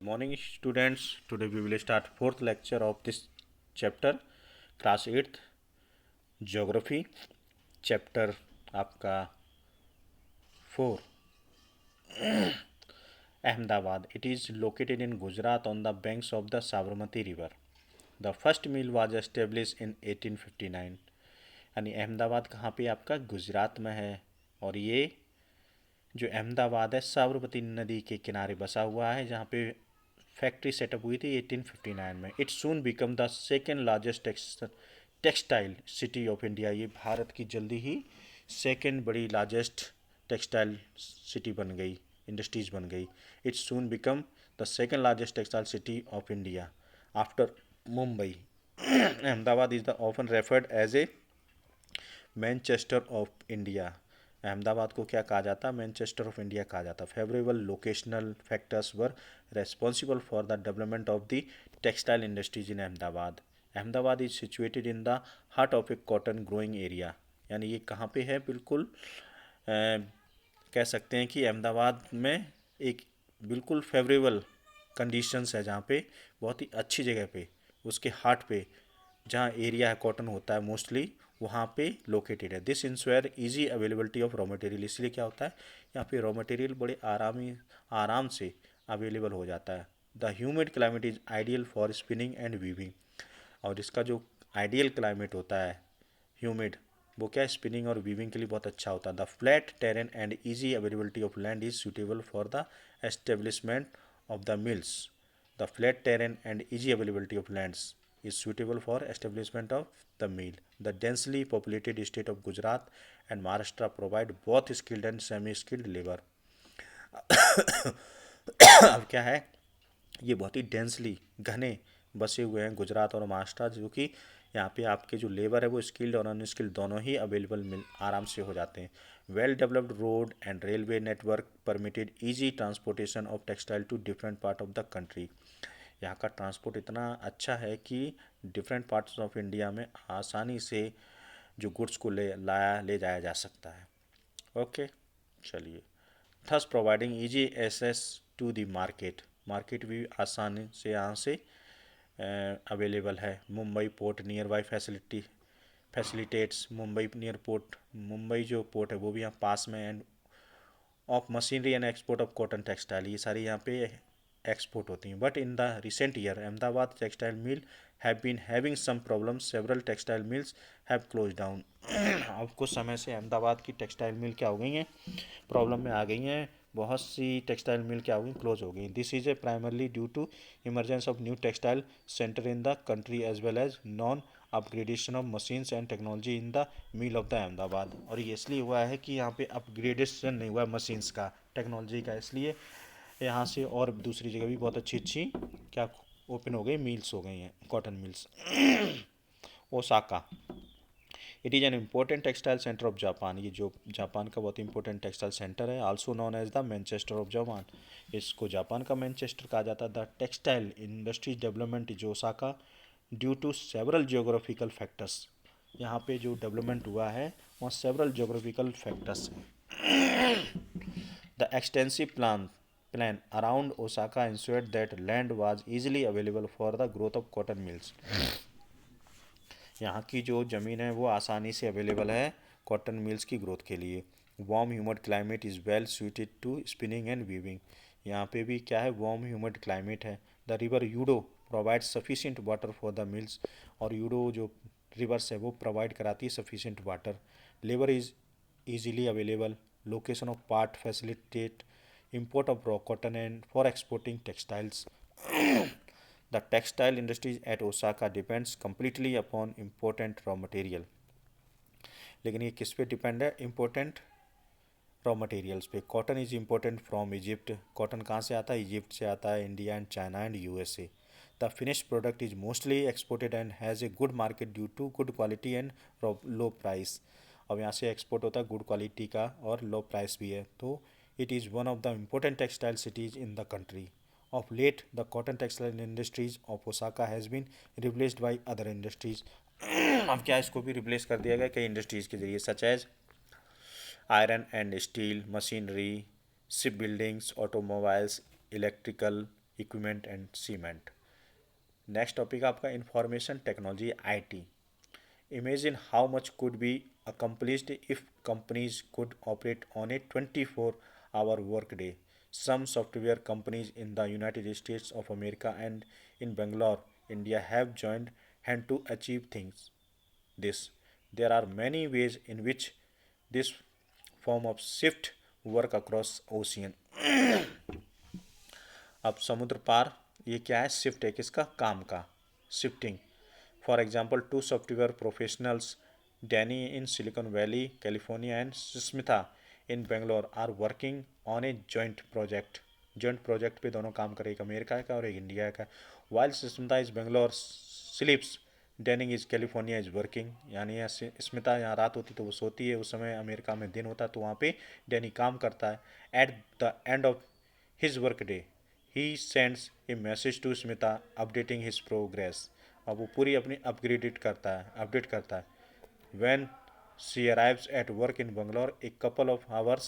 Morning students, today we will start fourth lecture of this chapter, class 8th geography chapter आपका 4 Ahmedabad. It is located in Gujarat on the banks of the Sabarmati river. The first mill was established in 1859. यानी अहमदाबाद कहाँ पे आपका गुजरात में है और ये जो अहमदाबाद है साबरमती नदी के किनारे बसा हुआ है जहाँ पे फैक्ट्री सेटअप हुई थी 1859 में. It soon become the second largest textile city of India. ये भारत की जल्दी ही सेकेंड बड़ी लार्जेस्ट टेक्सटाइल सिटी बन गई, इंडस्ट्रीज बन गई. It soon become the second largest textile city of India after Mumbai. Ahmedabad is the often referred as a Manchester of India. Ahmedabad को क्या कहा जाता, मैनचेस्टर ऑफ इंडिया कहा जाता. Favourable locational factors were responsible for the development of the textile industries in Ahmedabad. Ahmedabad is situated in the heart of A cotton growing area. यानी ये कहाँ पे है, बिल्कुल कह सकते हैं कि अहमदाबाद में एक बिल्कुल फेवरेबल कंडीशंस है जहाँ पे बहुत ही अच्छी जगह पे उसके हार्ट पे जहाँ एरिया है कॉटन होता है मोस्टली वहाँ पे लोकेटेड है. This ensure easy availability of raw material. इसलिए क्या होता है यहाँ पे रॉ मटेरियल बड़े आराम से अवेलेबल हो जाता है. The humid climate is ideal for spinning and weaving. और इसका जो आइडियल क्लाइमेट होता है ह्यूमिड, वो क्या स्पिनिंग और वीविंग के लिए बहुत अच्छा होता है. The flat terrain and easy availability of land is suitable for the establishment of the mills. The flat terrain and easy availability of lands is suitable for establishment of the mill. The densely populated state of Gujarat and Maharashtra provide both skilled and semi-skilled labor. अब क्या है, ये बहुत ही densely घने बसे हुए हैं गुजरात और महाराष्ट्र, जो कि यहाँ पे आपके जो लेबर है वो स्किल्ड और अनस्किल्ड दोनों ही अवेलेबल मिल आराम से हो जाते हैं. Well developed road and railway network permitted easy transportation of textile to different part of the country. यहाँ का ट्रांसपोर्ट इतना अच्छा है कि डिफरेंट पार्ट्स ऑफ इंडिया में आसानी से जो गुड्स को ले जाया जा सकता है. ओके, चलिए. Thus providing easy access to the market. Market भी आसानी से यहाँ से अवेलेबल है. Mumbai port nearby facilitates. Mumbai near port, Mumbai जो पोर्ट है वो भी यहाँ पास में. And of machinery and export of cotton textile, ये सारी यहाँ पे एक्सपोर्ट होती हैं. But in the recent year Ahmedabad textile mill have been having some problem. Several textile mills have close down. अब कुछ समय से अहमदाबाद की टेक्सटाइल मिल क्या हो गई हैं, प्रॉब्लम में आ गई हैं. बहुत सी टेक्सटाइल मिल क्या हो गई, क्लोज हो गई. This is a primarily due to emergence of new textile centre in the country as well as non upgradation of machines and technology in the mill of the Ahmedabad. और ये इसलिए हुआ है कि यहाँ पे अपग्रेडेशन नहीं हुआ मशीन्स का, टेक्नोलॉजी का, इसलिए यहाँ से और दूसरी जगह भी बहुत अच्छी अच्छी क्या ओपन हो गई, मिल्स हो गई हैं, cotton mills. Osaka, it is an important textile centre of Japan. ये जो जापान का बहुत इंपॉर्टेंट टेक्सटाइल सेंटर है. Also known as the Manchester of Japan. इसको जापान का मैनचेस्टर कहा जाता है. The textile industries development is Osaka due to several geographical factors. यहाँ पे जो डेवलपमेंट हुआ है वहाँ सेवरल जियोग्राफिकल फैक्टर्स हैं. The extensive plan around Osaka ensured that land was easily available for the growth of cotton mills. यहाँ की जो ज़मीन है वो आसानी से अवेलेबल है कॉटन मिल्स की ग्रोथ के लिए. Warm humid climate is well suited to spinning and weaving. यहाँ पे भी क्या है, वार्म ह्यूमड क्लाइमेट है. द रिवर यूडो provide sufficient water for the mills. और यूडो जो रिवर्स है वो प्रोवाइड कराती है sufficient water. Labour is easily available. Location of port facilitate import of raw cotton and for exporting textiles. The textile industry at Osaka depends completely upon important raw material. लेकिन ये किस पे depend है, important raw materials पे. Cotton is important from Egypt. Cotton कहाँ से आता है, इजिप्ट से आता है, India and China and USA. The finished product is mostly exported and has a good market due to good quality and low price. अब यहाँ से एक्सपोर्ट होता है गुड क्वालिटी का और लो प्राइस भी है. तो it is one of the important textile cities in the country. Of late, the cotton textile industries of Osaka has been replaced by other industries. अब क्या इसको भी रिप्लेस कर दिया गया कई इंडस्ट्रीज़ के जरिए, such as iron and steel, machinery, ship buildings, automobiles, electrical equipment and cement. Next topic आपका information technology IT. Imagine how much could be accomplished if companies could operate on a 24-hour workday. Some software companies in the United States of America and in Bangalore, India have joined hand to achieve things. This. There are many ways in which this form of shift work across ocean. अब समुद्र पार ये क्या है, shift है किसका, काम का, shifting. For example two software professionals, Danny in Silicon valley California and Susmita in Bangalore are working on a joint project. Joint project पे दोनों काम करें, एक अमेरिका का और एक इंडिया का। While Susmita is Bangalore sleeps, डैनिंग इज कैलिफोर्निया इज वर्किंग। यानी स्मिता यहाँ रात होती तो वो सोती है, उस समय अमेरिका में दिन होता है तो वहाँ पे डैनी काम करता है। At the end of his work day he sends a message to Smita updating his progress. अब वो पूरी अपनी अपडेट करता है। When she arrives at work in Bangalore a couple of hours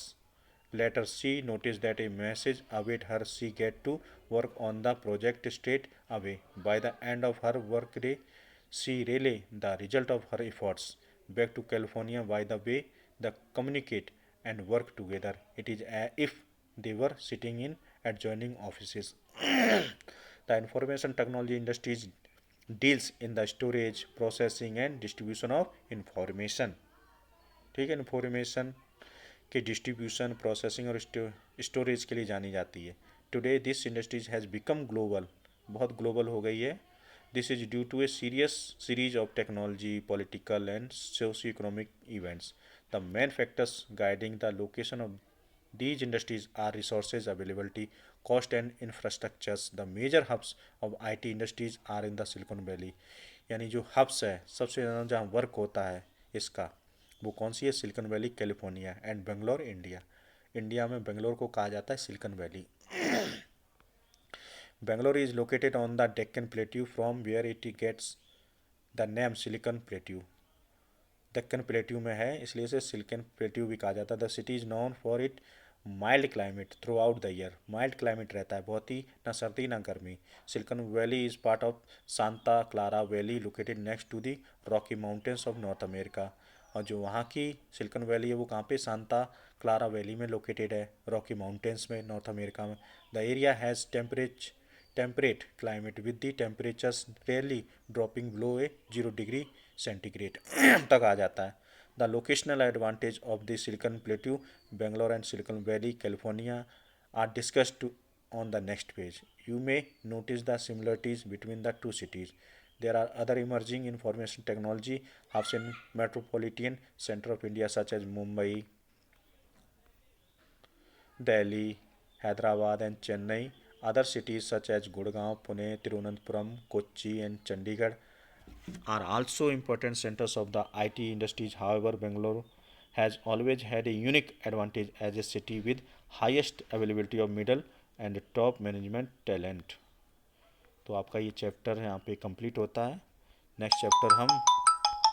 later she noticed that a message await her. She get to work on the project straight away. By the end of her workday, she relay the result of her efforts back to California. By the way, they communicate and work together. It is as if they were sitting in adjoining offices. The information technology industry deals in the storage, processing and distribution of information. ठीक है, information के distribution, processing और storage के लिए जानी जाती है। Today this industries has become global, बहुत ग्लोबल हो गई है। This is due to a series of technology, political and socio economic events. The main factors guiding the location of these industries are resources availability, cost and infrastructures. The major hubs of IT industries are in the Silicon Valley. यानी जो hubs है, सबसे ज़्यादा जहाँ work होता है इसका, वो कौन सी है, silicon valley California and Bangalore India. India में बेंगलोर को कहा जाता है silicon valley. Bangalore is located on the Deccan plateau from where it gets the name silicon plateau. Deccan plateau में है इसलिए इसे सिलिकॉन प्लेट्यू भी कहा जाता है। The city is known for it mild climate throughout the year. Mild climate रहता है, बहुत ही ना सर्दी ना गर्मी। Silicon valley is part of Santa Clara valley located next to the Rocky mountains of North America. और जो वहाँ की सिलिकॉन वैली है वो कहाँ पे, सांता क्लारा वैली में लोकेटेड है, रॉकी माउंटेन्स में, नॉर्थ अमेरिका में। The area has temperate climate with the temperatures rarely dropping below a 0 degree centigrade तक आ जाता है। द लोकेशनल एडवांटेज ऑफ द सिलिकॉन प्लेट्यू बेंगलोर एंड सिलिकॉन वैली कैलिफोर्निया आर डिस्कस्ड on the next page. You may notice the similarities between the two cities. There are other emerging information technology hubs in metropolitan center of India such as Mumbai, Delhi, Hyderabad and Chennai. Other cities such as Gurgaon, Pune, Tirunelveli, Kochi and Chandigarh are also important centers of the IT industries. However, Bangalore has always had a unique advantage as a city with highest availability of middle and top management talent. तो आपका ये chapter यहाँ पे complete होता है। Next chapter हम